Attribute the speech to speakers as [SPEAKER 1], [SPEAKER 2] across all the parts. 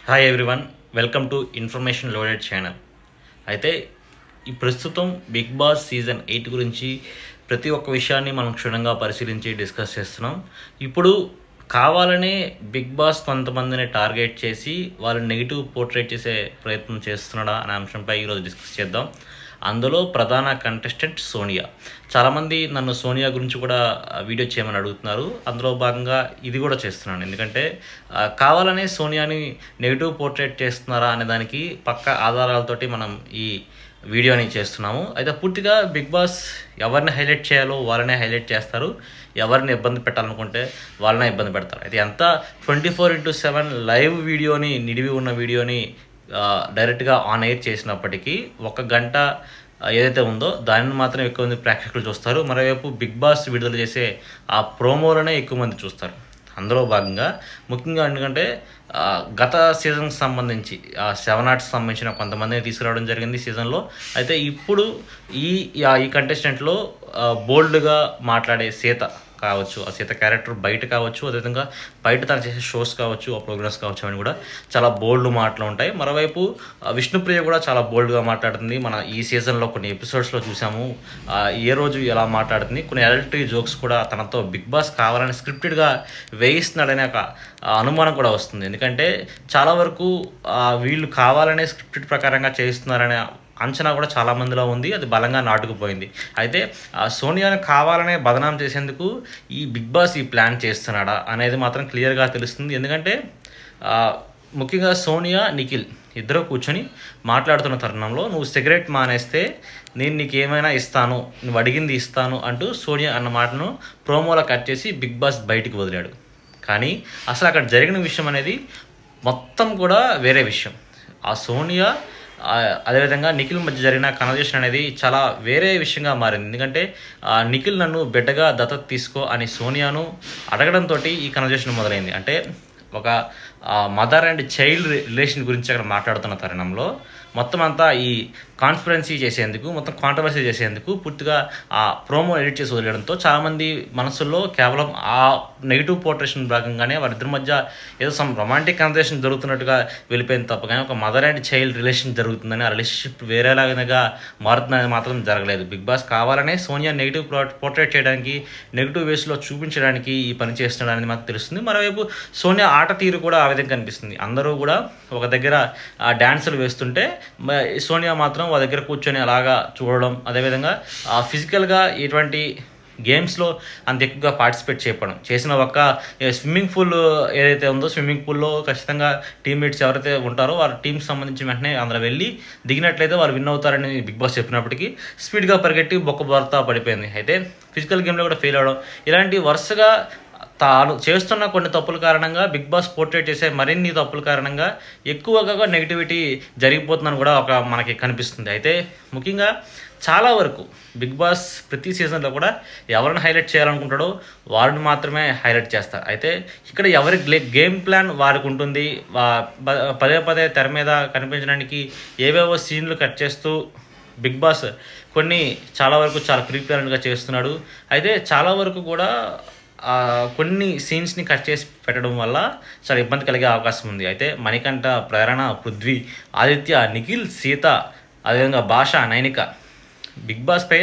[SPEAKER 1] Hi everyone, welcome to information loaded channel. అయితే ఈ ప్రస్తుతం బిగ్ బాస్ సీజన్ 8 గురించి ప్రతి ఒక్క విషయాన్ని మనం క్షుణ్ణంగా పరిశీలించి డిస్కస్ చేస్తున్నాం. ఇప్పుడు కావాలనే బిగ్ బాస్ కొంతమందిని టార్గెట్ చేసి వాళ్ళని నెగిటివ్ పోర్ట్రేట్ చేసే ప్రయత్నం చేస్తున్నాడా అనే అంశంపై ఈరోజు డిస్కస్ చేద్దాం. అందులో ప్రధాన కంటెస్టెంట్ సోనియా. చాలామంది నన్ను సోనియా గురించి కూడా వీడియో చేయమని అడుగుతున్నారు. అందులో భాగంగా ఇది కూడా చేస్తున్నాను. ఎందుకంటే కావాలనే సోనియాని నెగిటివ్ పోర్ట్రేట్ చేస్తున్నారా అనే దానికి పక్కా ఆధారాలతోటి మనం ఈ వీడియోని చేస్తున్నాము. అయితే పూర్తిగా బిగ్ బాస్ ఎవరిని హైలైట్ చేయాలో వాళ్ళనే హైలైట్ చేస్తారు, ఎవరిని ఇబ్బంది పెట్టాలనుకుంటే వాళ్ళనే ఇబ్బంది పెడతారు. అయితే ఎంత 24/7 లైవ్ వీడియోని, నిడివి ఉన్న వీడియోని డైరెక్ట్గా ఆన్ ఎయిర్ చేసినప్పటికీ 1 గంట ఏదైతే ఉందో దానిని మాత్రం ఎక్కువ మంది ప్రేక్షకులు చూస్తారు. మరోవైపు బిగ్ బాస్ విడుదల చేసే ఆ ప్రోమోలనే ఎక్కువ మంది చూస్తారు. అందులో భాగంగా ముఖ్యంగా ఎందుకంటే గత సీజన్కి సంబంధించి 7 ఆర్ట్స్ సంబంధించిన కొంతమందిని తీసుకురావడం జరిగింది సీజన్లో. అయితే ఇప్పుడు ఈ కంటెస్టెంట్లో బోల్డ్గా మాట్లాడే సీత కావచ్చు, ఆ సీత క్యారెక్టర్ బయట కావచ్చు, అదేవిధంగా బయట తను చేసే షోస్ కావచ్చు, ఆ ప్రోగ్రామ్స్ కావచ్చు, అని కూడా చాలా బోల్డ్ మాటలు ఉంటాయి. మరోవైపు విష్ణుప్రియ కూడా చాలా బోల్డ్గా మాట్లాడుతుంది. మన ఈ సీజన్లో కొన్ని ఎపిసోడ్స్లో చూసాము ఏ రోజు ఎలా మాట్లాడుతుంది. కొన్ని ఎలక్ట్రీ జోక్స్ కూడా తనతో బిగ్ బాస్ కావాలని స్క్రిప్టెడ్గా వేయిస్తున్నాడనే ఒక అనుమానం కూడా వస్తుంది. ఎందుకంటే చాలా వరకు వీళ్ళు కావాలనే స్క్రిప్టెడ్ ప్రకారంగా చేస్తున్నారనే అంచనా కూడా చాలామందిలో ఉంది. అది బలంగా నాటుకుపోయింది. అయితే సోనియాను కావాలనే బదనాం చేసేందుకు ఈ బిగ్ బాస్ ఈ ప్లాన్ చేస్తున్నాడా అనేది మాత్రం క్లియర్గా తెలుస్తుంది. ఎందుకంటే ముఖ్యంగా సోనియా, నిఖిల్ ఇద్దరు కూర్చొని మాట్లాడుతున్న తరుణంలో నువ్వు సిగరెట్ మానేస్తే నేను నీకు ఏమైనా ఇస్తాను, నువ్వు అడిగింది ఇస్తాను అంటూ సోనియా అన్న మాటను ప్రోమోలో కట్ చేసి బిగ్ బాస్ బయటికి వదిలాడు. కానీ అసలు అక్కడ జరిగిన విషయం అనేది మొత్తం కూడా వేరే విషయం. ఆ సోనియా అదేవిధంగా నిఖిల్ మధ్య జరిగిన కన్వర్జేషన్ అనేది చాలా వేరే విషయంగా మారింది. ఎందుకంటే నిఖిల్ నన్ను బిడ్డగా దత్తత తీసుకో అని సోనియాను అడగడంతో ఈ కన్వర్జేషన్ మొదలైంది. అంటే ఒక మదర్ అండ్ చైల్డ్ రిలేషన్ గురించి అక్కడ మాట్లాడుతున్న తరుణంలో మొత్తం అంతా ఈ కాన్స్పిరెన్సీ చేసేందుకు, మొత్తం కాంట్రవర్సీ చేసేందుకు పూర్తిగా ఆ ప్రోమో ఎడిట్ చేసి వదిలేయడంతో చాలామంది మనసుల్లో కేవలం ఆ నెగిటివ్ పోర్ట్రేషన్ భాగంగానే వారిద్దరి మధ్య ఏదో సమ్ రొమాంటిక్ కన్వర్సేషన్ జరుగుతున్నట్టుగా వెళ్ళిపోయింది తప్ప కానీ ఒక మదర్ అండ్ చైల్డ్ రిలేషన్ జరుగుతుందని, ఆ రిలేషన్షిప్ వేరేలాగా మారుతుందనేది మాత్రం జరగలేదు. బిగ్ బాస్ కావాలనే సోనియా నెగిటివ్ పోర్ట్రేట్ చేయడానికి, నెగిటివ్ వేస్లో చూపించడానికి ఈ పని చేస్తున్నాడని మాకు తెలుస్తుంది. మరోవైపు సోనియా ఆట తీరు కూడా ఆ విధంగా కనిపిస్తుంది. అందరూ కూడా ఒక దగ్గర డ్యాన్సులు వేస్తుంటే సోనియా మాత్రం వాళ్ళ దగ్గర కూర్చొని అలాగా చూడడం, అదేవిధంగా ఫిజికల్గా ఎటువంటి గేమ్స్లో అంత ఎక్కువగా పార్టిసిపేట్ చేసిన ఒక స్విమ్మింగ్ పూల్ ఏదైతే ఉందో స్విమ్మింగ్ పూల్లో ఖచ్చితంగా టీమ్మేట్స్ ఎవరైతే ఉంటారో వారి టీంకి సంబంధించిన వెంటనే అందరూ వెళ్ళి దిగినట్లయితే వారు విన్ అవుతారని బిగ్ బాస్ చెప్పినప్పటికీ స్పీడ్గా పరిగెట్టి బొక్క పడిపోయింది. అయితే ఫిజికల్ గేమ్లో కూడా ఫెయిల్ అవడం, ఇలాంటి వరుసగా తాను చేస్తున్న కొన్ని తప్పుల కారణంగా బిగ్ బాస్ పోర్ట్రేట్ చేసే మరిన్ని తప్పుల కారణంగా ఎక్కువగా నెగిటివిటీ జరిగిపోతుందని కూడా మనకి కనిపిస్తుంది. అయితే ముఖ్యంగా చాలా వరకు బిగ్ బాస్ ప్రతి సీజన్లో కూడా ఎవరిని హైలైట్ చేయాలనుకుంటాడో వారిని మాత్రమే హైలైట్ చేస్తారు. అయితే ఇక్కడ ఎవరి గేమ్ ప్లాన్ వారికి ఉంటుంది. పదే తెర మీద కనిపించడానికి ఏవేవో సీన్లు కట్ చేస్తూ బిగ్ బాస్ చాలా వరకు చాలా ప్రీప్లాన్గా చేస్తున్నాడు. అయితే చాలా వరకు కూడా కొన్ని సీన్స్ని కట్ చేసి పెట్టడం వల్ల చాలా ఇబ్బంది కలిగే అవకాశం ఉంది. అయితే మణికంఠ, ప్రేరణ, పృథ్వీ, ఆదిత్య, నిఖిల్, సీత, అదేవిధంగా భాష, నైనిక బిగ్ బాస్పై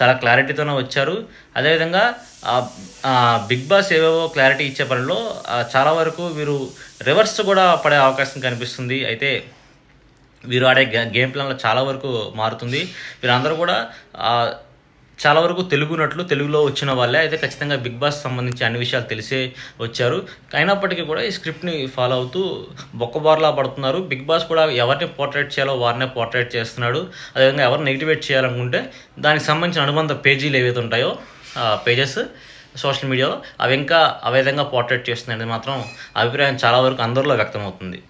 [SPEAKER 1] చాలా క్లారిటీతోనే వచ్చారు. అదేవిధంగా బిగ్ బాస్ ఏవేవో క్లారిటీ ఇచ్చే పనిలో చాలా వరకు వీరు రివర్స్ కూడా పడే అవకాశం కనిపిస్తుంది. అయితే వీరు ఆడే గేమ్ ప్లాన్లో చాలా వరకు మారుతుంది. వీరందరూ కూడా చాలా వరకు తెలుగులో వచ్చిన వాళ్ళే. అయితే ఖచ్చితంగా బిగ్ బాస్ సంబంధించి అన్ని విషయాలు తెలిసే వచ్చారు. అయినప్పటికీ కూడా ఈ స్క్రిప్ట్ని ఫాలో అవుతూ బొక్కబార్లా పడుతున్నారు. బిగ్ బాస్ కూడా ఎవరిని పోర్ట్రేట్ చేయాలో వారినే పోర్ట్రేట్ చేస్తున్నాడు. అదేవిధంగా ఎవరిని నెగిటివేట్ చేయాలనుకుంటే దానికి సంబంధించిన అనుబంధ పేజీలు ఏవైతే ఉంటాయో పేజెస్ సోషల్ మీడియాలో అవి ఇంకా ఆ విధంగా పోర్ట్రేట్ చేస్తున్నాయని మాత్రం అభిప్రాయం చాలా వరకు అందరిలో వ్యక్తమవుతుంది.